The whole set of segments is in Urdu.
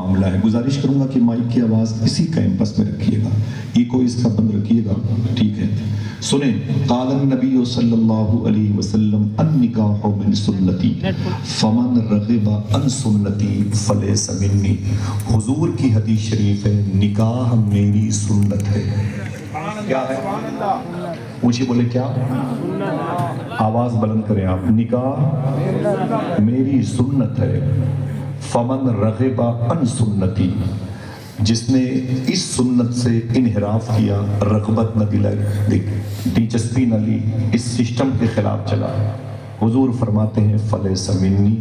معاملہ ہے. گزارش کروں گا کہ مائک کی آواز اسی کیمپس میں رکھیے گا, ایکو اس کا بند رکھیے گا, ٹھیک ہے. سنیں, قال النبی صلی اللہ علیہ وسلم النکاح من سنتی فمن رغب عن سنتی فلیس منی. حضور کی حدیث شریف ہے, نکاح میری سنت ہے. کیا ہے؟ اونچی بولے کیا؟ آواز بلند کریں آپ. نکاح میری سنت ہے. فمن رغب عن سنتی, جس نے اس سنت سے انحراف کیا, رغبت نہ دلائی, دلچسپی نہ لی, اس سسٹم کے خلاف چلا, حضور فرماتے ہیں فلیس منی,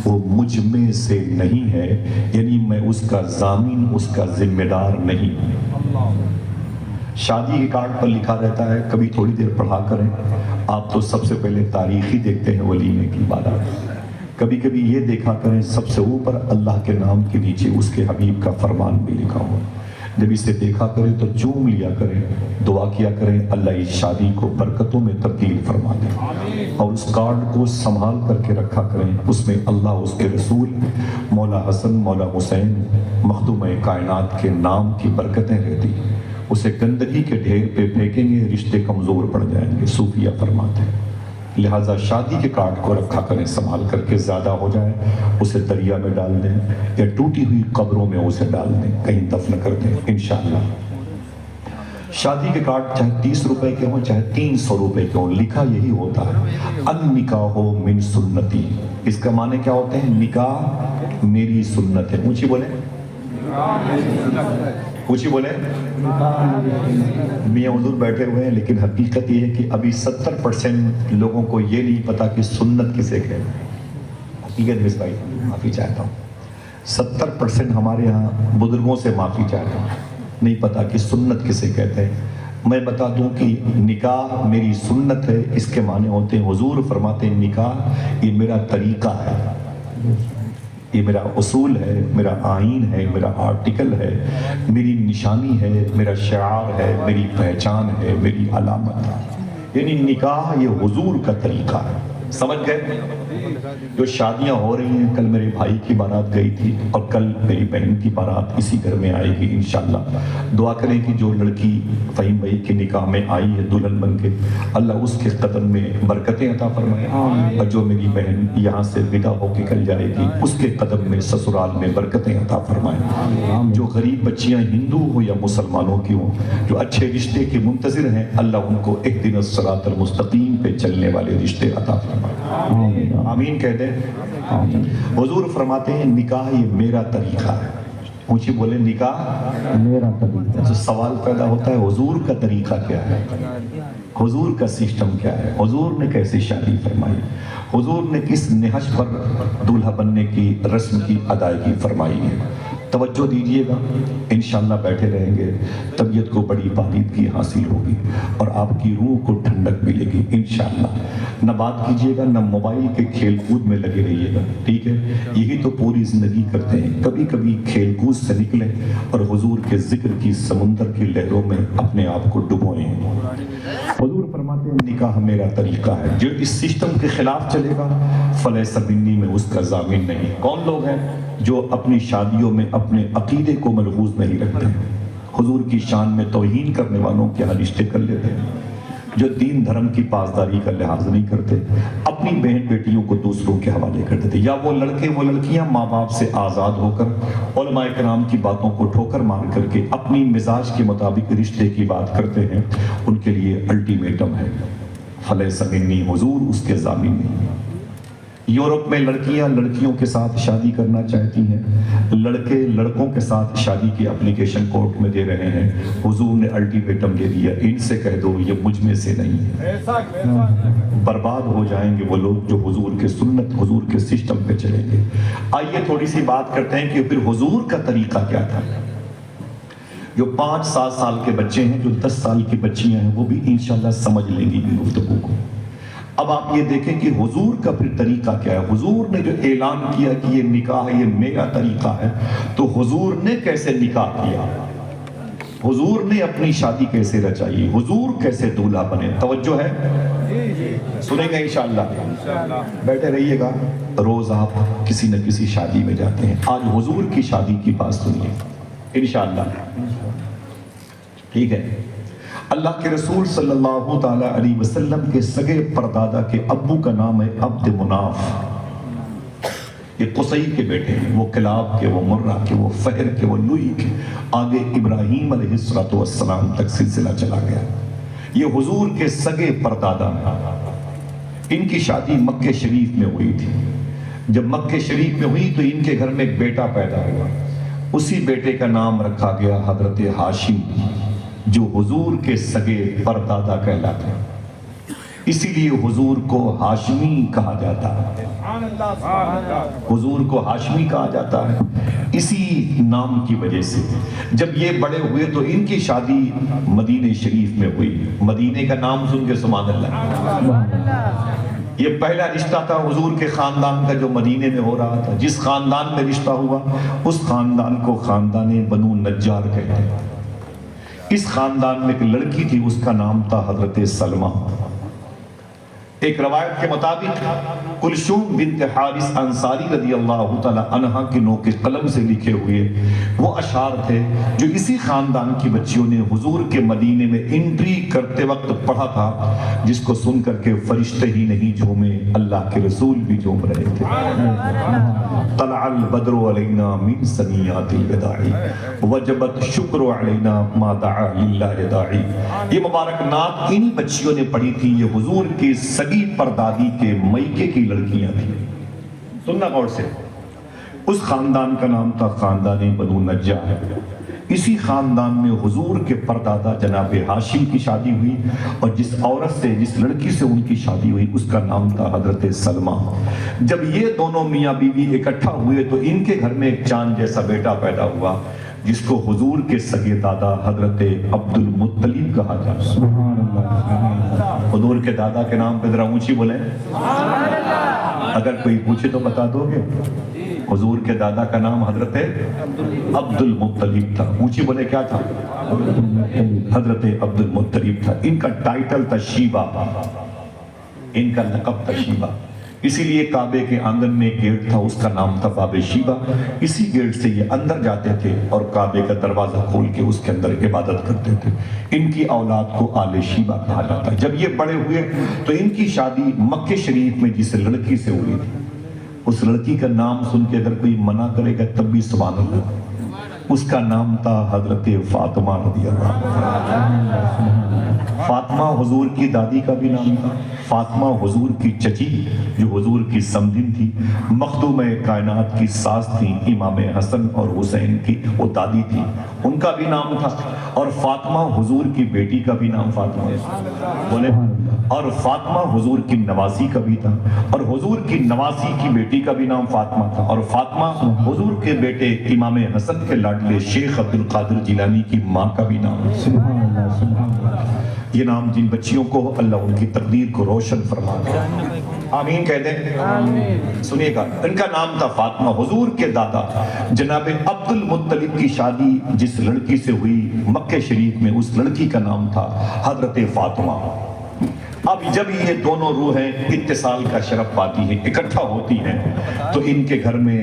وہ مجھ میں سے نہیں ہے, یعنی میں اس کا ضامن, اس کا ذمہ دار نہیں ہوں. شادی کے کارڈ پر لکھا رہتا ہے, کبھی تھوڑی دیر پڑھا کریں. آپ تو سب سے پہلے تاریخ ہی دیکھتے ہیں ولیمے کی بارات. کبھی کبھی یہ دیکھا کریں سب سے اوپر اللہ کے نام کے نیچے اس کے حبیب کا فرمان بھی لکھا ہو. جب اسے دیکھا کریں تو چوم لیا کریں, دعا کیا کریں اللہ اس شادی کو برکتوں میں تبدیل فرما دے. اور اس کارڈ کو سنبھال کر کے رکھا کریں, اس میں اللہ, اس کے رسول, مولا حسن, مولا حسین, مخدوم کائنات کے نام کی برکتیں رہتی. اسے گندگی کے ڈھیر پہ پھینکیں گے, رشتے کمزور پڑ جائیں گے, صوفیہ فرماتے ہیں. لہٰذا شادی کے کارڈ کو رکھا کریں سنبھال کر کے, زیادہ ہو جائے اسے دریا میں ڈال دیں یا ٹوٹی ہوئی قبروں میں اسے ڈال دیں, کہیں دفن کر دیں انشاءاللہ. شادی کے کارڈ چاہے 30 روپے کے ہوں چاہے 300 روپے کے ہوں, لکھا یہی ہوتا ہے النکاح من سنتی. اس کا معنی کیا ہوتے ہیں؟ نکاح میری سنت ہے. اونچی بولیں, اونچی بولیں. میاں حضور بیٹھے ہوئے ہیں, لیکن حقیقت یہ ہے کہ ابھی 70% لوگوں کو یہ نہیں پتا کہ سنت کسے کہتے ہیں. حقیقت مس بھائی معافی چاہتا ہوں, 70% ہمارے ہاں بزرگوں سے معافی چاہتا ہوں, نہیں پتا کہ سنت کسے کہتے ہیں. میں بتا دوں کہ نکاح میری سنت ہے, اس کے معنی ہوتے ہیں, حضور فرماتے ہیں نکاح یہ میرا طریقہ ہے, یہ میرا اصول ہے, میرا آئین ہے, میرا آرٹیکل ہے, میری نشانی ہے, میرا شعار ہے, میری پہچان ہے, میری علامت ہے. یعنی نکاح یہ حضور کا طریقہ ہے. سمجھ گئے؟ جو شادیاں ہو رہی ہیں, کل میرے بھائی کی بارات گئی تھی اور کل میری بہن کی بارات اسی گھر میں آئے گی انشاءاللہ. دعا کریں کہ جو لڑکی فہیم بھائی کے نکاح میں آئی ہے دلہن بن کے, اللہ اس کے قدم میں برکتیں عطا فرمائے, اور جو میری بہن یہاں سے ودا ہو کے کل جائے گی اس کے قدم میں سسرال میں برکتیں عطا فرمائے. جو غریب بچیاں ہندو ہو یا مسلمانوں کی ہوں, جو اچھے رشتے کے منتظر ہیں, اللہ ان کو اہدنا الصراط المستقیم پہ چلنے والے رشتے عطا فرمائے. آمین کہہ دیں. حضور فرماتے ہیں نکاح یہ میرا طریقہ ہے. اونچی بولے, نکاح میرا طریقہ. تو سوال پیدا ہوتا ہے حضور کا طریقہ کیا ہے, حضور کا سسٹم کیا ہے, حضور نے کیسے شادی فرمائی, حضور نے کس نہج پر دولہا بننے کی رسم کی ادائیگی فرمائی ہے. توجہ دیجئے گا, انشاءاللہ بیٹھے رہیں گے, طبیعت کو بڑی بالیدگی حاصل ہوگی اور آپ کی روح کو ٹھنڈک ملے گی انشاءاللہ. نہ بات کیجئے گا, نہ موبائل کے کھیل کود میں لگے رہیے گا, ٹھیک ہے. یہی تو پوری زندگی کرتے ہیں, کبھی کبھی کھیل کود سے نکلیں اور حضور کے ذکر کی سمندر کی لہروں میں اپنے آپ کو ڈبوئیں. حضور فرماتے ہیں نکاح میرا طریقہ ہے, جو اس سسٹم کے خلاف چلے گا فلیس منی, میں اس کا ضامن نہیں. کون لوگ ہیں جو اپنی شادیوں میں اپنے عقیدے کو ملحوظ نہیں رکھتے ہیں, حضور کی شان میں توہین کرنے والوں کے ہاں رشتے کر لیتے ہیں, جو دین دھرم کی پاسداری کا لحاظ نہیں کرتے, اپنی بہن بیٹیوں کو دوسروں کے حوالے کر دیتے, یا وہ لڑکے وہ لڑکیاں ماں باپ سے آزاد ہو کر علماء کرام کی باتوں کو ٹھوکر مار کر کے اپنی مزاج کے مطابق رشتے کی بات کرتے ہیں. ان کے لیے الٹیمیٹم ہے فلیس منی, حضور اس کے ضامن نہیں. یورپ میں لڑکیاں لڑکیوں کے ساتھ شادی کرنا چاہتی ہیں, لڑکے لڑکوں کے ساتھ شادی کی اپلیکیشن کورٹ میں دے رہے ہیں. حضور نے الٹیمیٹم دے دیا, ان سے کہہ دو یہ مجھ میں سے نہیں ہے. برباد ہو جائیں گے وہ لوگ جو حضور کے سنت, حضور کے سسٹم پہ چلیں گے. آئیے تھوڑی سی بات کرتے ہیں کہ پھر حضور کا طریقہ کیا تھا. جو 5-7 سال کے بچے ہیں, جو 10 سال کی بچیاں ہیں, وہ بھی انشاءاللہ سمجھ لیں گی گفتگو کو. اب آپ یہ دیکھیں کہ حضور کا پھر طریقہ کیا ہے. حضور نے جو اعلان کیا کہ یہ نکاح یہ میرا طریقہ ہے, تو حضور نے کیسے نکاح کیا. حضور نے اپنی شادی کیسے رچائی، حضور کیسے دولہا بنے، توجہ ہے؟ سنیں گے انشاءاللہ، بیٹھے رہیے گا۔ روز آپ کسی نہ کسی شادی میں جاتے ہیں، آج حضور کی شادی کی بات سنیے انشاءاللہ، ٹھیک ہے؟ اللہ کے رسول صلی اللہ تعالی علیہ وسلم کے سگے پردادا کے ابو کا نام ہے عبد مناف، یہ قصی کے بیٹے ہیں، وہ کلاب کے، وہ مرہ کے، وہ فہر کے، وہ لوئی کے، آگے ابراہیم علیہ السلام تک سلسلہ چلا گیا۔ یہ حضور کے سگے پردادا ہیں۔ ان کی شادی مکہ شریف میں ہوئی تھی۔ جب مکہ شریف میں ہوئی تو ان کے گھر میں ایک بیٹا پیدا ہوا، اسی بیٹے کا نام رکھا گیا حضرت ہاشم، جو حضور کے سگے پردادا کہلاتے ہیں۔ اسی لیے حضور کو ہاشمی کہا جاتا ہے، حضور کو ہاشمی کہا جاتا ہے اسی نام کی وجہ سے۔ جب یہ بڑے ہوئے تو ان کی شادی مدینہ شریف میں ہوئی۔ مدینہ کا نام سن کے سبحان اللہ، یہ پہلا رشتہ تھا حضور کے خاندان کا جو مدینہ میں ہو رہا تھا۔ جس خاندان میں رشتہ ہوا اس خاندان کو خاندان بنو نجار کہتے ہیں۔ اس خاندان میں ایک لڑکی تھی، اس کا نام تھا حضرت سلمہ۔ ایک روایت کے مطابق کلثوم بنت حارث انصاری رضی اللہ تعالی عنہا کے نوک قلم سے لکھے ہوئے وہ اشعار تھے جو اسی خاندان کی بچیوں نے حضور کے مدینے میں انٹری کرتے وقت پڑھا تھا، جس کو سن کر کے فرشتے ہی نہیں جھومے، اللہ کے رسول بھی جھوم رہے تھے۔ طلع البدر علینا من ثنیات الوداع وجبت شکر علینا ما دعا للہ داعی۔ یہ مبارک نعت انہی بچیوں نے پڑھی تھی، یہ حضور کی سگی پردادی کے میکے کی لڑکیاں تھیں۔ سننا غور سے، اس خاندان کا نام تھا خاندان بنو نجار۔ اسی خاندان میں حضور کے پردادا جناب ہاشم کی شادی ہوئی، اور جس عورت سے، جس لڑکی سے ان کی شادی ہوئی اس کا نام تھا حضرت سلمہ۔ جب یہ دونوں میاں بیوی اکٹھا ہوئے تو ان کے گھر میں ایک چاند جیسا بیٹا پیدا ہوا، جس کو حضور کے سگے دادا حضرت عبد المطلب کہا جاتا ہے۔ حضور کے دادا کے نام پہ ذرا اونچی بولیں، اگر کوئی پوچھے تو بتا دو گے؟ حضور کے دادا کا نام حضرت عبد المطلب تھا۔ اونچی بولے کیا تھا؟ حضرت عبد المطلب تھا۔ ان کا ٹائٹل تھا شیبہ، ان کا لقب تھا شیبہ۔ اسی لیے کعبے کے آنگن میں ایک گیٹ تھا، اس کا نام تھا باب شیبہ۔ اسی گیٹ سے یہ اندر جاتے تھے اور کعبے کا دروازہ کھول کے اس کے اندر عبادت کرتے تھے۔ ان کی اولاد کو آل شیبہ کہا جاتا ہے۔ جب یہ بڑے ہوئے تو ان کی شادی مکہ شریف میں جس لڑکی سے ہوئی تھی، اس لڑکی کا نام سن کے اگر کوئی منع کرے گا تب بھی سبحان اللہ، اس کا نام تھا حضرت فاطمہ رضی اللہ۔ فاطمہ حضور کی دادی کا بھی نام تھا، فاطمہ حضور کی چچی جو حضور کی سمدن تھی، مخدوم کائنات کی ساس تھی، امام حسن اور حسین کی وہ دادی تھی، ان کا بھی نام تھا، اور فاطمہ حضور کی بیٹی کا بھی نام فاطمہ بولے، اور فاطمہ حضور کی نواسی کا بھی تھا، اور حضور کی نواسی کی بیٹی کا بھی نام فاطمہ تھا، اور فاطمہ حضور کے بیٹے امام حسن کے لاڈلے شیخ عبد القادر جیلانی کی ماں کا بھی نام۔ یہ نام جن بچیوں کو اللہ ان کی تقدیر کو روشن فرما دے، آمین کہہ دیں۔ سنیے گا، ان کا نام تھا فاطمہ۔ حضور کے دادا جناب عبد المطلب کی شادی جس لڑکی سے ہوئی مکہ شریف میں، اس لڑکی کا نام تھا حضرت فاطمہ۔ اب جب یہ دونوں روحیں اتصال کا شرف پاتی ہیں، اکٹھا ہوتی ہیں، تو ان کے گھر میں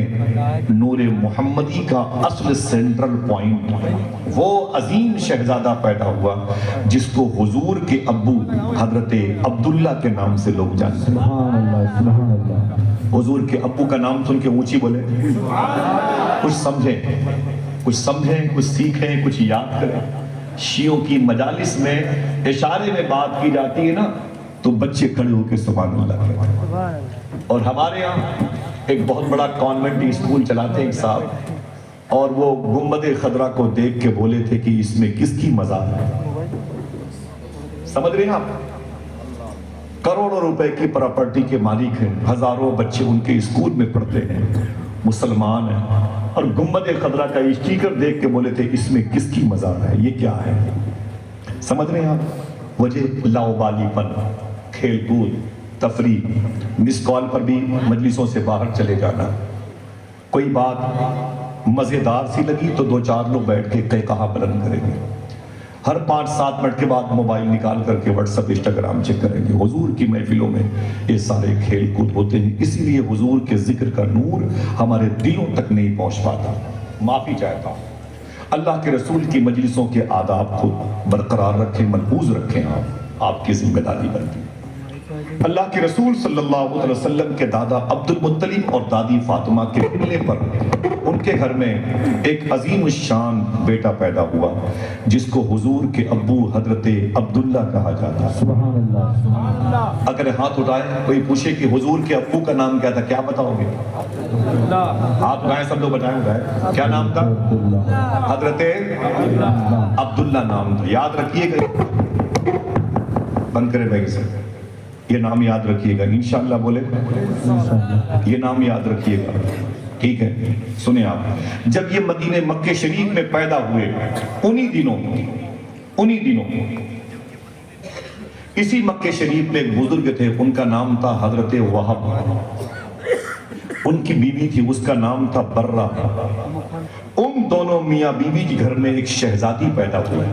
نور محمدی کا اصل سینٹرل پوائنٹ وہ عظیم شہزادہ پیدا ہوا جس کو حضور کے ابو حضرت عبداللہ کے نام سے لوگ جانتے ہیں۔ حضور کے ابو کا نام سن کے اونچی بولے، کچھ سمجھیں، کچھ سیکھیں، کچھ یاد کریں۔ شیعوں کی مجالس میں اشارے میں بات کی جاتی ہے نا تو بچے کھڑے ہو کے سبحان اللہ کہتے ہیں۔ اور ہمارے یہاں ایک بہت بڑا کانوینٹ اسکول چلاتے ہیں ایک صاحب، اور وہ گنبد خضرا کو دیکھ کے بولے تھے کہ اس میں کس کی مزار ہے؟ سمجھ رہے ہیں آپ؟ کروڑوں روپے کی پراپرٹی کے مالک ہیں، ہزاروں بچے ان کے اسکول میں پڑھتے ہیں، مسلمان ہیں، اور گنبد خضرا کا اسٹیکر دیکھ کے بولے تھے اس میں کس کی مزار ہے، یہ کیا ہے؟ سمجھ رہے ہیں آپ؟ وجہ لاؤبالی پن، کھیل کود، تفریح، مس کال پر بھی مجلسوں سے باہر چلے جانا، کوئی بات مزیدار سی لگی تو دو چار لوگ بیٹھ کے قہقہا بلند کریں گے، ہر 5-7 منٹ کے بعد موبائل نکال کر کے واٹس ایپ انسٹاگرام چیک کریں گے. حضور کی محفلوں میں یہ سارے کھیل کود ہوتے ہیں، اسی لیے حضور کے ذکر کا نور ہمارے دلوں تک نہیں پہنچ پاتا. معافی چاہتا ہوں. اللہ کے رسول کی مجلسوں کے آداب کو برقرار رکھیں، ملحوظ رکھیں. آپ کی ذمہ داری بنتی ہے. اللہ کے رسول صلی اللہ علیہ وسلم کے دادا عبد المطلب اور دادی فاطمہ کے ملنے پر ان کے گھر میں ایک عظیم الشان بیٹا پیدا ہوا جس کو حضور کے ابو حضرت عبداللہ کہا جاتا. سبحان اللہ. اگر ہاتھ اٹھائے کوئی پوچھے کہ حضور کے ابو کا نام کیا تھا، کیا بتاؤ گے؟ ہاتھ اٹھائیں، سب لوگ بتائیں. کیا نام تھا؟ حضرت عبداللہ نام تھا. یاد رکھیے گا، بند کرے بھائی سے، یہ نام یاد رکھیے گا. انشاءاللہ بولے، یہ نام یاد رکھیے گا. ٹھیک ہے، سنیں آپ. جب یہ مدینہ مکہ شریف میں پیدا ہوئے، انہی دنوں اسی مکہ شریف میں ایک بزرگ تھے، ان کا نام تھا حضرت وہب. ان کی بیوی تھی، اس کا نام تھا برہ. ان دونوں میاں بیوی کے گھر میں ایک شہزادی پیدا ہوئی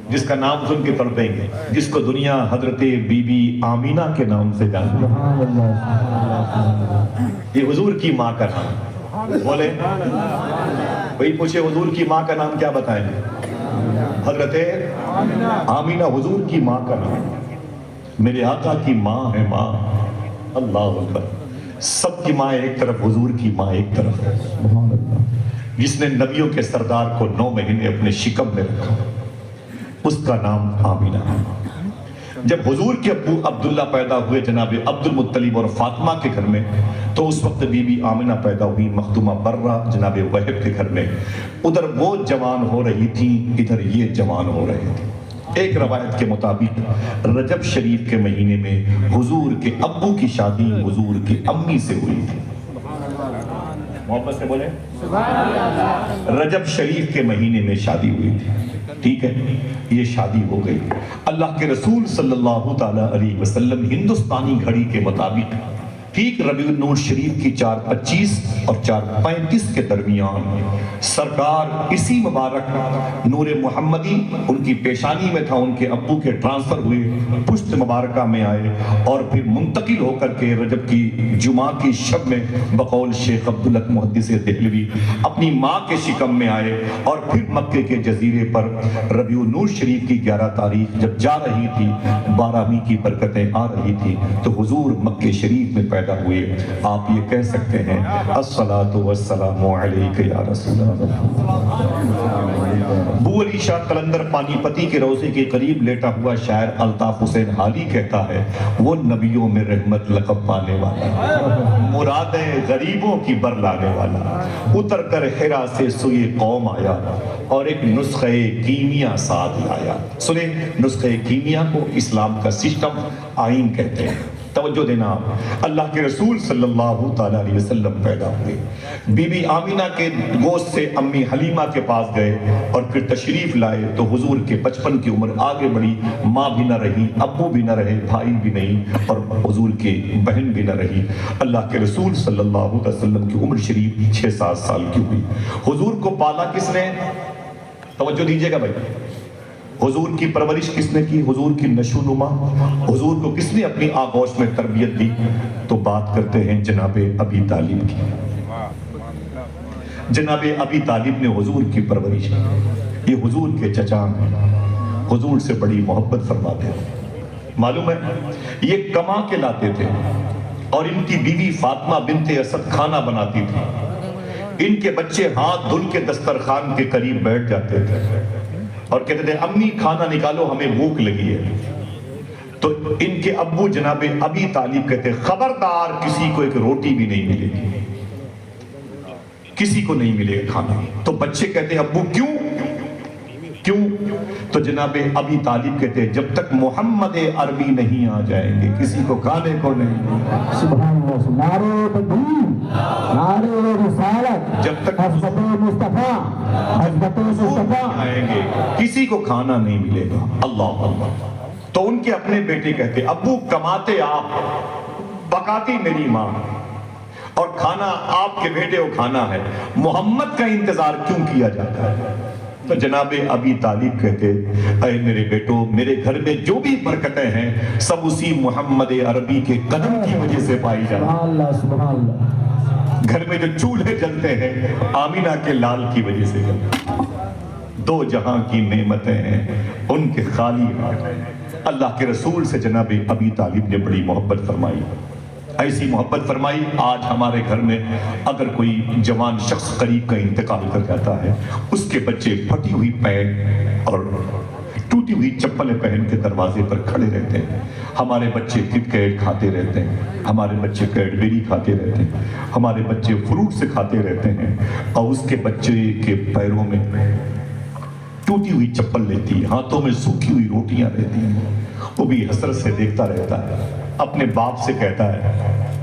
جس کا نام سن کے تڑپیں گے، جس کو دنیا حضرت بی بی آمینہ کے نام سے جانتی ہے. یہ حضور کی ماں کا نام. بولے کوئی پوچھے حضور کی ماں کا نام کیا بتائیں گے؟ حضرت آمینہ حضور کی ماں کا نام. میرے آقا کی ماں ہے ماں. اللہ اکبر. سب کی ماں ایک طرف، حضور کی ماں ایک طرف، جس نے نبیوں کے سردار کو 9 مہینے اپنے شکم میں رکھا، اس کا نام آمینہ. جب حضور کے ابو عبداللہ پیدا ہوئے جناب عبد المطلب اور فاطمہ کے گھر میں، تو اس وقت بی بی آمینہ پیدا ہوئی مخدومہ برہ جناب وہب کے گھر میں. ادھر وہ جوان ہو رہی تھی، ادھر یہ جوان ہو رہے تھے. ایک روایت کے مطابق رجب شریف کے مہینے میں حضور کے ابو کی شادی حضور کی امی سے ہوئی تھی. محبت سے بولے، رجب شریف کے مہینے میں شادی ہوئی تھی. ٹھیک ہے، یہ شادی ہو گئی. اللہ کے رسول صلی اللہ تعالی علیہ وسلم ہندوستانی گھڑی کے مطابق ٹھیک ربیع النور شریف کی 4:25 اور 4:35 کے درمیان سرکار اسی مبارک نور محمدی ان کی پیشانی میں تھا، ان کے ابو کے ٹرانسفر ہوئے، پشت مبارکہ میں آئے اور پھر منتقل ہو کر کے رجب کی جمعہ کی شب میں بقول شیخ عبداللہ محدث دہلوی اپنی ماں کے شکم میں آئے. اور پھر مکے کے جزیرے پر ربیع النور شریف کی 11 تاریخ جب جا رہی تھی، 12ویں کی برکتیں آ رہی تھی، تو حضور مکے شریف میں پیدا ہوئے. آپ یہ کہہ سکتے ہیں الصلاۃ والسلام علیک یا رسول اللہ. ابو علی شاہ قلندر پانی پتی کے روضے کے قریب لیٹا ہوا شاعر الطاف حسین حالی کہتا ہے، وہ نبیوں میں رحمت لقب پانے والا، مرادیں غریبوں کی بر لانے والا، اتر کر حرا سے سوئے قوم آیا اور ایک نسخہ کیمیا ساتھ لایا. سنیں، نسخہ کیمیا کو اسلام کا سسٹم آئین کہتے ہیں. توجہ دینا. اللہ کے رسول صلی اللہ تعالیٰ علیہ وسلم پیدا ہوئے، بی بی آمینہ کے گوشت سے امی حلیمہ کے پاس گئے اور پھر تشریف لائے تو حضور کے 55 کی عمر آگے بڑھی. ماں بھی نہ رہی، ابو بھی نہ رہے، بھائی بھی نہیں، اور حضور کی بہن بھی نہ رہی. اللہ کے رسول صلی اللہ علیہ وسلم کی عمر شریف 6-7 سال کی ہوئی. حضور کو پالا کس نے؟ توجہ دیجیے گا بھائی. حضور کی پرورش کس نے کی؟ حضور کی نشو نما، حضور کو کس نے اپنی آغوش میں تربیت دی؟ تو بات کرتے ہیں جناب ابی طالب کی. جناب ابی طالب نے حضور کی پرورش کی. یہ حضور کے چچا ہیں، حضور سے بڑی محبت فرماتے ہیں. معلوم ہے یہ کما کے لاتے تھے اور ان کی بیوی فاطمہ بنت اسد کھانا بناتی تھی. ان کے بچے ہاتھ دھل کے دسترخوان کے قریب بیٹھ جاتے تھے اور کہتے تھے امی کھانا نکالو، ہمیں بھوک لگی ہے. تو ان کے ابو جناب ابی طالب کہتے خبردار کسی کو ایک روٹی بھی نہیں ملے گی، کسی کو نہیں ملے گا کھانا. تو بچے کہتے ابو کیوں؟ تو جناب ابی طالب کہتے جب تک محمد عربی نہیں آ جائیں گے کسی کو کھانے کو نہیں. سبحان اللہ. نعرہ تکبیر، نعرہ رسالت، جب تک حضرت مصطفیٰ آئیں گے کسی کو کھانا نہیں ملے گا. اللہ اللہ. تو ان کے اپنے بیٹے کہتے ابو کماتے آپ، پکاتی میری ماں، اور کھانا آپ کے بیٹے کو کھانا ہے، محمد کا انتظار کیوں کیا جاتا ہے؟ تو جناب ابی طالب کہتے اے میرے بیٹو، میرے گھر میں جو بھی برکتیں ہیں سب اسی محمد عربی کے قدم کی وجہ سے پائی جاتی ہیں۔ سبحان اللہ سبحان اللہ۔ گھر میں جو چولہے جلتے ہیں آمینہ کے لال کی وجہ سے جلتے ہیں۔ دو جہاں کی نعمتیں ہیں ان کے خالی ہاتھ ہیں۔ اللہ کے رسول سے جناب ابی طالب نے بڑی محبت فرمائی، ایسی محبت فرمائی آج ہمارے گھر میں اگر کوئی جوان شخص قریب کا انتقال کر جاتا ہے، اس کے بچے پھٹی ہوئی پینٹ اور ٹوٹی ہوئی چپلیں پہن کے دروازے پر کھڑے رہتے ہیں۔ ہمارے بچے کٹ کیٹ کھاتے رہتے ہیں، ہمارے بچے کیڈبری کھاتے رہتے ہیں، ہمارے بچے فروٹ سے کھاتے رہتے ہیں، اور اس کے بچے کے پیروں میں ٹوٹی ہوئی چپل رہتی ہے، ہاتھوں میں سوکھی ہوئی روٹیاں رہتی ہیں، وہ بھی حسرت سے دیکھتا رہتا ہے۔ اپنے باپ سے کہتا ہے،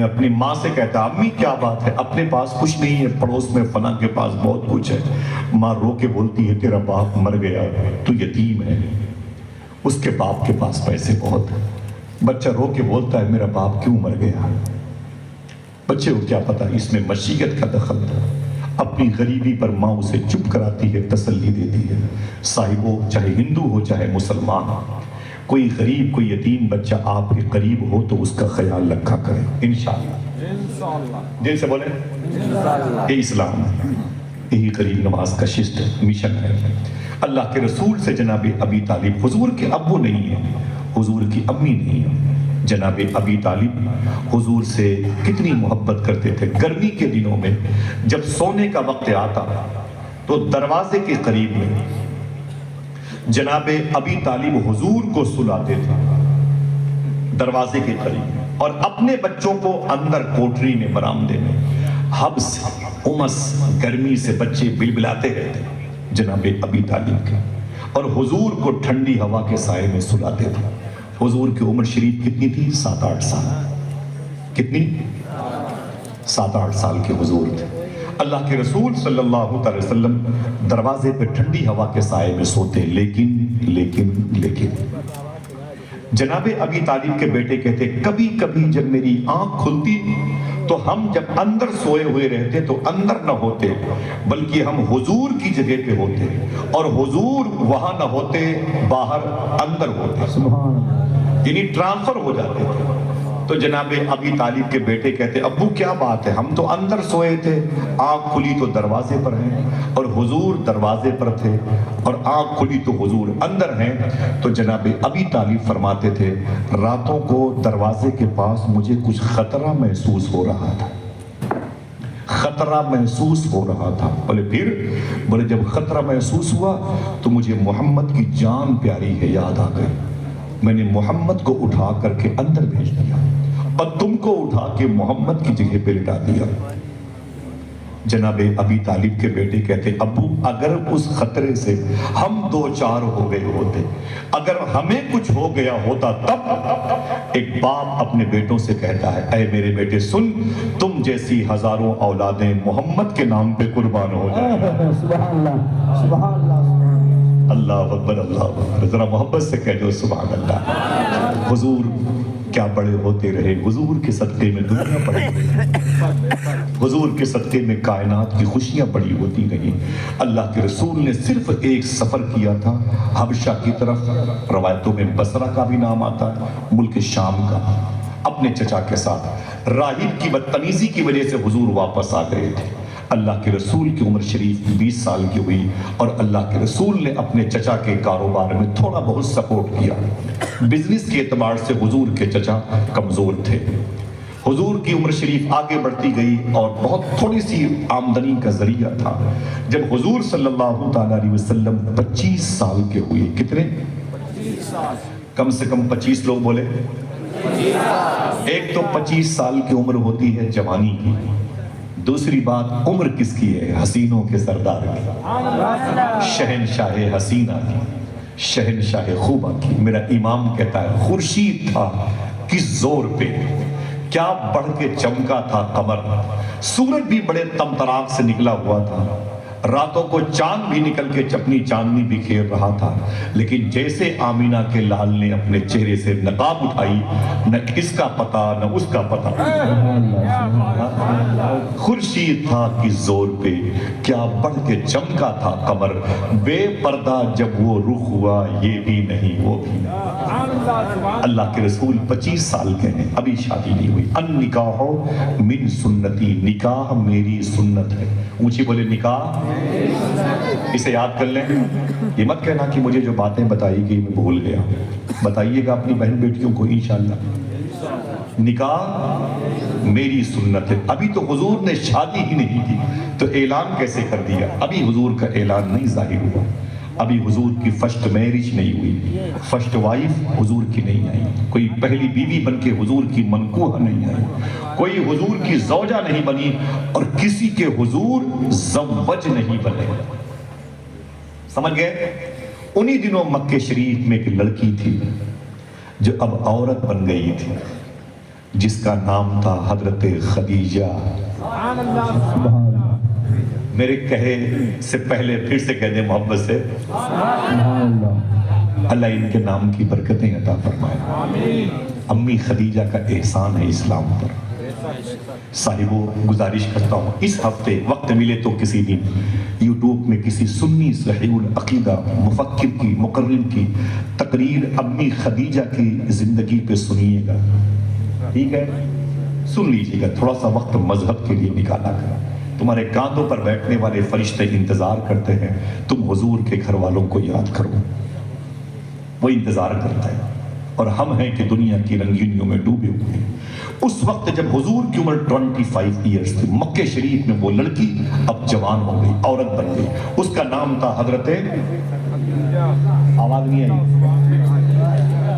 اپنی ماں سے کہتا ہے امی کیا بات ہے، اپنے پاس کچھ نہیں ہے، پڑوس میں فلاں کے پاس بہت کچھ ہے۔ ماں رو کے بولتی ہے تیرا باپ مر گیا، تو یتیم ہے، اس کے باپ کے پاس پیسے بہت ہیں۔ بچہ رو کے بولتا ہے میرا باپ کیوں مر گیا؟ بچے کو کیا پتا اس میں مشیت کا دخل تھا۔ اپنی غریبی پر ماں اسے چپ کراتی ہے، تسلی دیتی ہے۔ صاحبو، چاہے ہندو ہو چاہے مسلمان ہو، کوئی غریب کوئی یتیم بچہ آپ کے قریب ہو تو اس کا خیال رکھا کریں انشاءاللہ۔ دل سے بولیں یہ اسلام ہے، یہی قریب نواز کا ششت مشن ہے۔ اللہ کے رسول سے جناب ابی طالب، حضور کے ابو نہیں ہیں، حضور کی امی نہیں ہیں، جناب ابی طالب حضور سے کتنی محبت کرتے تھے۔ گرمی کے دنوں میں جب سونے کا وقت آتا تو دروازے کے قریب میں جناب ابی طالب حضور کو سلاتے تھے، دروازے کے قریب، اور اپنے بچوں کو اندر کوٹری میں برآمدے میں حبس امس گرمی سے بچے بلبلاتے رہتے جناب ابی طالب کے، اور حضور کو ٹھنڈی ہوا کے سائے میں سلاتے تھے۔ حضور کی عمر شریف کتنی تھی؟ 7-8 سال۔ کتنی؟ 7-8 سال کے حضور تھے۔ اللہ کے رسول صلی اللہ علیہ وسلم دروازے پہ ٹھنڈی ہوا کے سائے میں سوتے، لیکن جناب ابی طالب کے بیٹے کہتے کبھی کبھی جب میری آنکھ کھلتی تو ہم جب اندر سوئے ہوئے رہتے تو اندر نہ ہوتے بلکہ ہم حضور کی جگہ پہ ہوتے، اور حضور وہاں نہ ہوتے باہر اندر ہوتے، سبحان اللہ۔ یعنی ٹرانسفر ہو جاتے تھے۔ تو جناب ابی طالب کے بیٹے کہتے ابو کیا بات ہے، ہم تو اندر سوئے تھے، آنکھ کھلی تو دروازے پر ہیں، اور حضور دروازے پر تھے، اور آنکھ کھلی تو حضور اندر ہیں۔ تو جناب ابی طالب فرماتے تھے راتوں کو دروازے کے پاس مجھے کچھ خطرہ محسوس ہو رہا تھا، خطرہ محسوس ہو رہا تھا۔ بولے جب خطرہ محسوس ہوا تو مجھے محمد کی جان پیاری ہے یاد آ گئی، میں نے محمد کو اٹھا کر کے اندر بھیج دیا اور تم کو اٹھا کے محمد کی جگہ پہ لٹا دیا۔ جناب ابی طالب کے بیٹے کہتے ابو اگر اس خطرے سے ہم 2-4 ہو گئے ہوتے، اگر ہمیں کچھ ہو گیا ہوتا تب۔ ایک باپ اپنے بیٹوں سے کہتا ہے اے میرے بیٹے سن، تم جیسی ہزاروں اولادیں محمد کے نام پہ قربان ہو جائیں۔ سبحان اللہ سبحان اللہ۔ اللہ اکبر اللہ اکبر، ذرا محبت سے کہہ دو سبحان اللہ۔ حضور کیا بڑے ہوتے رہے، حضور کے صدقے میں دنیا بڑی رہی، حضور کے صدقے میں کائنات کی خوشیاں بڑی ہوتی رہی۔ اللہ کے رسول نے صرف ایک سفر کیا تھا حبشہ کی طرف، روایتوں میں بصرہ کا بھی نام آتا ہے، ملک شام کا، اپنے چچا کے ساتھ۔ راہب کی بدتمیزی کی وجہ سے حضور واپس آ گئے تھے۔ اللہ کے رسول کی عمر شریف 20 سال کی ہوئی، اور اللہ کے رسول نے اپنے چچا کے کاروبار میں تھوڑا بہت سپورٹ کیا۔ بزنس کے اعتبار سے حضور کے چچا کمزور تھے۔ حضور کی عمر شریف آگے بڑھتی گئی اور بہت تھوڑی سی آمدنی کا ذریعہ تھا۔ جب حضور صلی اللہ تعالیٰ علیہ وسلم 25 سال کے ہوئے، کتنے؟ 25 سال، کم سے کم 25 لوگ بولے۔ ایک تو 25 سال کی عمر ہوتی ہے جوانی کی، دوسری بات عمر کس کی ہے؟ حسینوں کے سردار کی، شہنشاہ حسینہ کی، شہنشاہ خوبہ کی۔ میرا امام کہتا ہے خورشید تھا کس زور پہ، کیا بڑھ کے چمکا تھا قمر، سورج بھی بڑے تمطراق سے نکلا ہوا تھا، راتوں کو چاند بھی نکل کے اپنی چاندنی بکھیر رہا تھا، لیکن جیسے آمینہ کے لال نے اپنے چہرے سے نقاب اٹھائی، نہ اس کا پتہ نہ اس کا پتہ، خورشید تھا کہ زور پہ کیا بڑھ کے چمکا تھا قمر، بے پردہ جب وہ رخ ہوا یہ بھی نہیں وہ بھی نہیں۔ اللہ کے رسول 25 سال کے ہیں، ابھی شادی نہیں ہوئی۔ ان نکاح من سنتی، نکاح میری سنت ہے۔ اونچی بولے نکاح، اسے یاد کر لیں۔ یہ مت کہنا کہ مجھے جو باتیں بتائی گئی میں بھول گیا، بتائیے گا اپنی بہن بیٹیوں کو انشاءاللہ۔ نکاح میری سنت ہے۔ ابھی تو حضور نے شادی ہی نہیں کی تو اعلان کیسے کر دیا؟ ابھی حضور کا اعلان نہیں ظاہر ہوا، ابھی حضور کی فرسٹ میرج نہیں ہوئی، فرسٹ وائف حضور کی نہیں آئی، کوئی پہلی بیوی بن کے حضور کی منکوہ نہیں آئی، کوئی حضور کی زوجہ نہیں بنی، اور کسی کے حضور زوج نہیں بنے۔ سمجھ گئے؟ انہی دنوں مکہ شریف میں ایک لڑکی تھی جو اب عورت بن گئی تھی، جس کا نام تھا حضرت خدیجہ۔ میرے کہے سے پہلے پھر سے کہہ دیں محبت سے، اللہ ان کے نام کی برکتیں عطا فرمائے۔ امی خدیجہ کا احسان ہے اسلام پر۔ صاحبوں گزارش کرتا ہوں اس ہفتے وقت ملے تو کسی دن یوٹیوب میں کسی سنی صحیح العقیدہ مفکر کی مقرر کی تقریر امی خدیجہ کی زندگی پہ سنیے گا، ٹھیک ہے؟ سن لیجیے گا، تھوڑا سا وقت مذہب کے لیے نکالا کر۔ تمہارے کاندھوں پر بیٹھنے والے فرشتے انتظار کرتے ہیں تم حضور کے گھر والوں کو یاد کرو، وہ انتظار کرتا ہے، اور ہم ہیں کہ دنیا کی رنگینیوں میں ڈوبے ہوئے ہیں۔ اس وقت جب حضور کی عمر 25 ایئرز تھی، مکہ شریف میں وہ لڑکی اب جوان ہو گئی، عورت بن گئی، اس کا نام تھا حضرت، آواز نہیں آئی،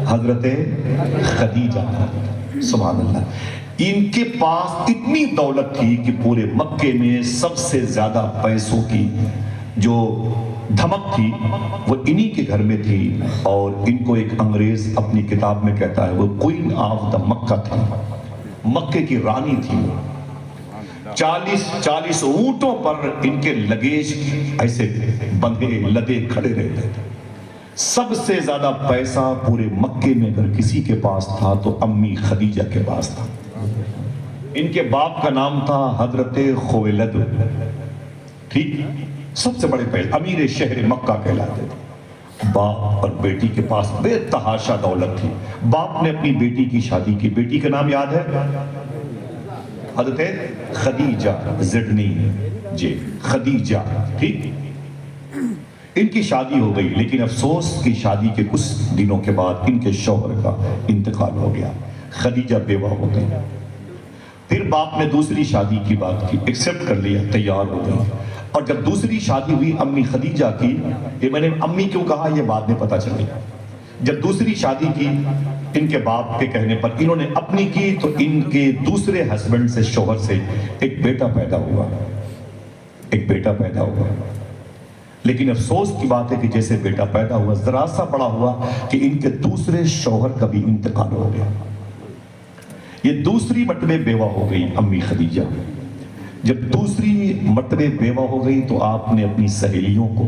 حضرت خدیجہ۔ سبحان اللہ۔ ان کے پاس اتنی دولت تھی کہ پورے مکے میں سب سے زیادہ پیسوں کی جو دھمک تھی وہ انہی کے گھر میں تھی، اور ان کو ایک انگریز اپنی کتاب میں کہتا ہے وہ کوئین آف دا مکہ تھی، مکے کی رانی تھی۔ 40 اونٹوں پر ان کے لگیج ایسے بندھے لدے کھڑے رہتے تھے۔ سب سے زیادہ پیسہ پورے مکے میں اگر کسی کے پاس تھا تو امی خدیجہ کے پاس تھا۔ ان کے باپ کا نام تھا حضرت خویلد، ٹھیک، سب سے بڑے پیسے امیر شہر مکہ کہلاتے تھے۔ باپ اور بیٹی کے پاس بے تحاشا دولت تھی۔ باپ نے اپنی بیٹی کی شادی کی، بیٹی کا نام یاد ہے؟ حضرت خدیجہ، زڈنی جی خدیجہ، ٹھیک۔ ان کی شادی ہو گئی، لیکن افسوس کی شادی کے کچھ دنوں کے بعد ان کے شوہر کا انتقال ہو گیا، خدیجہ بیوہ ہو گئی۔ پھر باپ نے دوسری شادی کی بات کی، ایکسپٹ کر لیا، تیار ہو گئی، اور جب دوسری شادی ہوئی امی خدیجہ کی، یہ میں نے امی کیوں کہا یہ بعد میں پتہ چلے، جب دوسری شادی کی ان کے باپ کے کہنے پر انہوں نے اپنی کی، تو ان کے دوسرے ہسبینڈ سے، شوہر سے ایک بیٹا پیدا ہوا، ایک بیٹا پیدا ہوا۔ لیکن افسوس کی بات ہے کہ جیسے بیٹا پیدا ہوا ذرا سا بڑا ہوا کہ ان کے دوسرے شوہر کا بھی انتقال ہو گیا۔ یہ دوسری مرتبہ بیوہ ہو گئی امی خدیجہ۔ جب دوسری مرتبہ بیوہ ہو گئی تو آپ نے اپنی سہیلیوں کو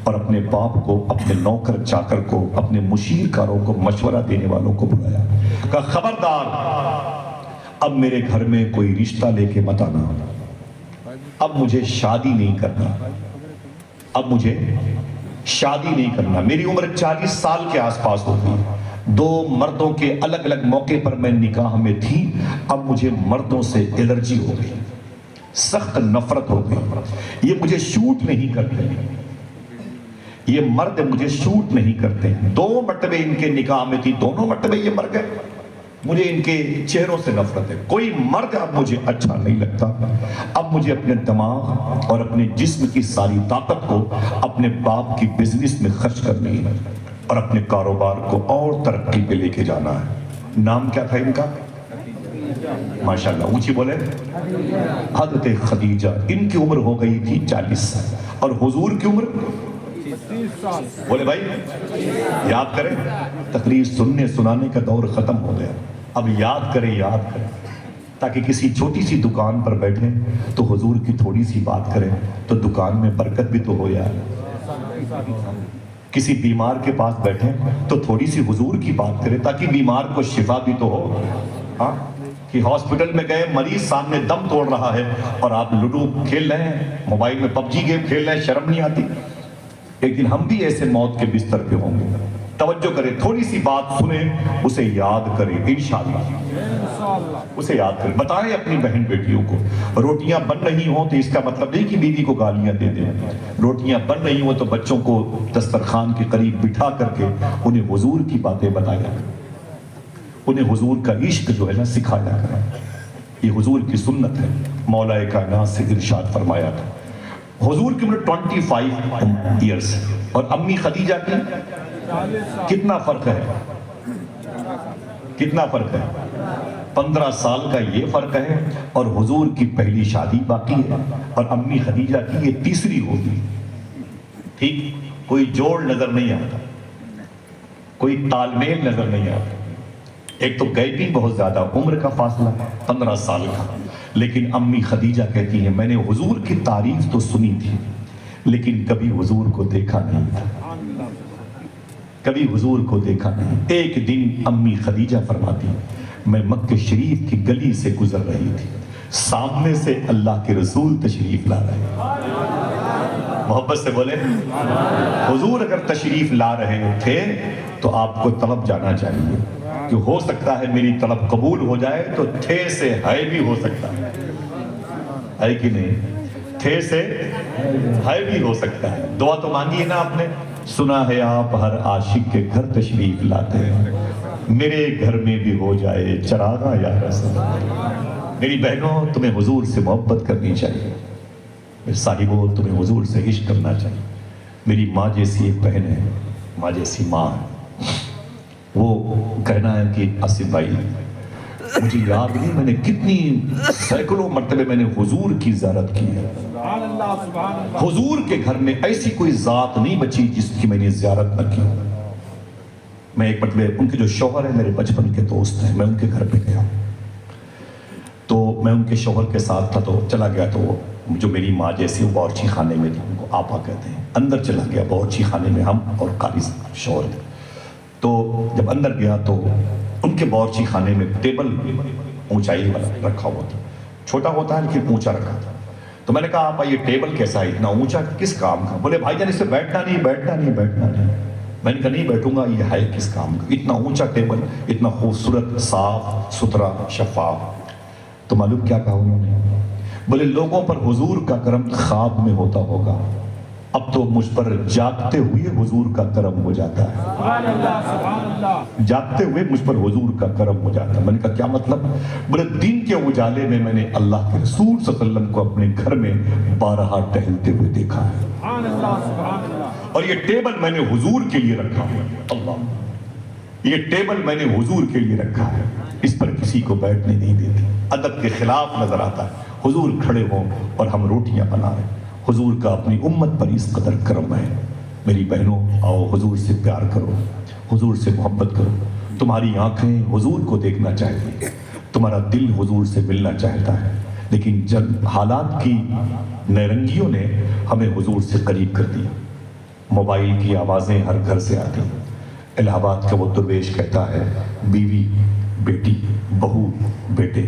اور اپنے باپ کو، اپنے نوکر چاکر کو، اپنے مشیر کاروں کو، مشورہ دینے والوں کو بلایا، کہا خبردار اب میرے گھر میں کوئی رشتہ لے کے مت آنا، اب مجھے شادی نہیں کرنا، اب مجھے شادی نہیں کرنا۔ میری عمر 40 سال کے آس پاس ہوگی، 2 مردوں کے الگ الگ موقع پر میں نکاح میں تھی، اب مجھے مردوں سے الرجی ہو گئی، سخت نفرت ہو گئی، یہ مجھے شوٹ نہیں کرتے، یہ مرد مجھے شوٹ نہیں کرتے۔ 2 مرتبہ ان کے نکاح میں تھی، دونوں مرتبہ یہ مر گئے، مجھے ان کے چہروں سے نفرت ہے، کوئی مرد اب مجھے اچھا نہیں لگتا، اب مجھے اپنے دماغ اور اپنے جسم کی ساری طاقت کو اپنے باپ کی بزنس میں خرچ کرنی ہے اور اپنے کاروبار کو اور ترقی پہ لے کے جانا ہے۔ نام کیا تھا ان کا؟ ماشاءاللہ اونچی بولے، حضرت خدیجہ۔ ان کی عمر ہو گئی تھی 40 سال، اور حضور کی عمر 30 سال۔ بولے بھائی یاد کریں، تقریر سننے سنانے کا دور ختم ہو گیا، اب یاد کریں، یاد کریں، تاکہ کسی چھوٹی سی دکان پر بیٹھیں تو حضور کی تھوڑی سی بات کریں تو دکان میں برکت بھی تو ہو یار. کسی بیمار کے پاس بیٹھیں تو تھوڑی سی حضور کی بات کریں تاکہ بیمار کو شفا بھی تو ہو. ہاں کہ ہاسپٹل میں گئے, مریض سامنے دم توڑ رہا ہے اور آپ لوڈو کھیل رہے ہیں, موبائل میں پب جی گیم کھیل رہے ہیں, شرم نہیں آتی؟ ایک دن ہم بھی ایسے موت کے بستر پہ ہوں گے. توجہ کریں, تھوڑی سی بات سنیں, اسے یاد کریں انشاءاللہ, اسے یاد کریں. بتائیں اپنی بہن بیٹیوں کو روٹیاں بن رہی ہوں تو اس کا مطلب نہیں کہ بیوی کو گالیاں دے دیں. روٹیاں بن رہی ہوں تو بچوں کو دسترخوان کے قریب بٹھا کر کے انہیں حضور کی باتیں بتایا کریں, انہیں حضور کا عشق جو ہے نا سکھایا کریں. یہ حضور کی سنت ہے. مولا کائنات سے ارشاد فرمایا تھا, حضور کی عمر 25 ایئرس اور امی خدیجہ کی کتنا فرق ہے, کتنا فرق ہے؟ 15 سال کا یہ فرق ہے. اور حضور کی پہلی شادی باقی ہے اور امی خدیجہ کی یہ تیسری ہوگی. ٹھیک, کوئی جوڑ نظر نہیں آتا, کوئی تال میل نظر نہیں آتا. ایک تو گیپنگ بہت زیادہ, عمر کا فاصلہ 15 سال کا. لیکن امی خدیجہ کہتی ہیں میں نے حضور کی تعریف تو سنی تھی لیکن کبھی حضور کو دیکھا نہیں تھا, کبھی حضور کو دیکھا نہیں. ایک دن امی خدیجہ فرماتی میں مکہ شریف کی گلی سے گزر رہی تھی, سامنے سے اللہ کے رسول تشریف لا رہے. محبت سے بولے, حضور اگر تشریف لا رہے تھے تو آپ کو طلب جانا چاہیے کہ ہو سکتا ہے میری طلب قبول ہو جائے, تو تھے سے ہے بھی ہو سکتا ہے کہ نہیں؟ تھے سے ہے بھی ہو سکتا ہے. دعا تو مانگی ہے نا آپ نے, سنا ہے آپ ہر عاشق کے گھر تشریف لاتے ہیں, میرے گھر میں بھی ہو جائے چراغاں یا رسول. میری بہنوں, تمہیں حضور سے محبت کرنی چاہیے. میرے صاحبوں, تمہیں حضور سے عشق کرنا چاہیے. میری ماں جیسی ایک بہن ہے, ماں جیسی ماں ہے. وہ کہنا ہے کہ آصف بھائی مجھے یاد نہیں میں نے کتنی سینکڑوں مرتبے میں نے حضور کی زیارت کی ہے. حضور کے گھر میں ایسی کوئی ذات نہیں بچی جس کی میں نے زیارت نہ کی. میں ایک مرتبہ, ان کے جو شوہر ہیں میرے بچپن کے دوست ہیں, میں ان کے گھر پہ گیا تو میں ان کے شوہر کے ساتھ تھا تو چلا گیا. تو جو میری ماں جیسی, وہ باورچی خانے میں تھی, ان کو آپا کہتے ہیں, اندر چلا گیا باورچی خانے میں, ہم اور قاری شوہر تھے. تو جب اندر گیا تو ان کے باورچی خانے میں ٹیبل اونچائی والا رکھا ہوا تھا, چھوٹا ہوتا ہے لیکن اونچا رکھا تھا. تو میں نے کہا آپا یہ ٹیبل کیسا ہے, اتنا اونچا کس کام کا؟ بولے بھائی جان اس سے بیٹھنا نہیں, بیٹھنا نہیں, بیٹھنا نہیں. میں نے کہا نہیں بیٹھوں گا, یہ ہے کس کام کا؟ اتنا اونچا ٹیبل, اتنا خوبصورت, صاف ستھرا, شفاف. تو معلوم کیا کہا انہوں نے؟ بولے لوگوں پر حضور کا کرم خواب میں ہوتا ہوگا, اب تو مجھ پر جاگتے ہوئے حضور کا کرم ہو جاتا ہے. جاگتے ہوئے مجھ پر حضور کا کرم ہو جاتا ہے. میں نے کہا کیا مطلب؟ بولے دن کے اجالے میں میں نے اللہ کے رسول صلی اللہ علیہ وسلم کو اپنے گھر میں بارہا ٹہلتے ہوئے دیکھا ہے, اور یہ ٹیبل میں نے حضور کے لیے رکھا ہے. اللہ, یہ ٹیبل میں نے حضور کے لیے رکھا ہے, اس پر کسی کو بیٹھنے نہیں دیتی. ادب کے خلاف نظر آتا ہے. حضور کھڑے ہوں اور ہم روٹیاں بنا رہے ہیں. حضور کا اپنی امت پر اس قدر کرم ہے. میری بہنوں, آؤ حضور سے پیار کرو, حضور سے محبت کرو. تمہاری آنکھیں حضور کو دیکھنا چاہتی ہیں, تمہارا دل حضور سے ملنا چاہتا ہے, لیکن جب حالات کی نیرنگیوں نے ہمیں حضور سے قریب کر دیا. موبائل کی آوازیں ہر گھر سے آتی ہیں. الہ آباد کا وہ درویش کہتا ہے بیوی, بیٹی, بہو, بیٹے